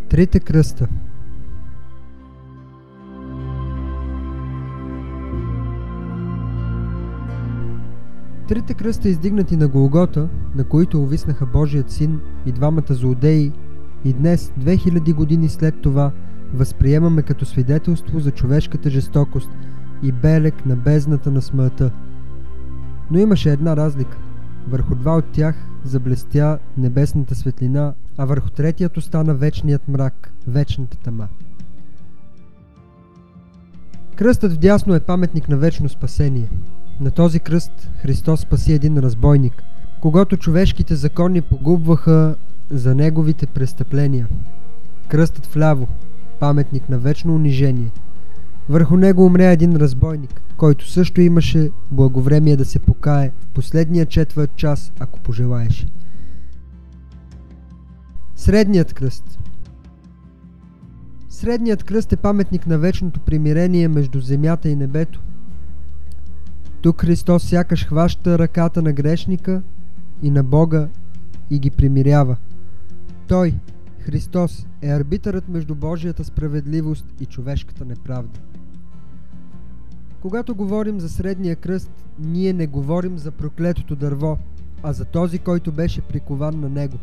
Трите кръста. Трите кръста, издигнати на Голгота, на които увиснаха Божият син и двамата злодеи, и днес, 2000 години след това, възприемаме като свидетелство за човешката жестокост и белег на бездната на смъртта. Но имаше една разлика. Върху два от тях заблестя небесната светлина, а върху третият остана вечният мрак, вечната тъма. Кръстът вдясно е паметник на вечно спасение. На този кръст Христос спаси един разбойник, когато човешките закони погубваха за неговите престъпления. Кръстът вляво, паметник на вечно унижение. Върху него умря един разбойник, който също имаше благовремие да се покае в последния четвърт час, ако пожелаеше. Средният кръст. Средният кръст е паметник на вечното примирение между земята и небето. Тук Христос сякаш хваща ръката на грешника и на Бога и ги примирява. Той, Христос, е арбитърът между Божията справедливост и човешката неправда. Когато говорим за средния кръст, ние не говорим за проклетото дърво, а за този, който беше прикован на него.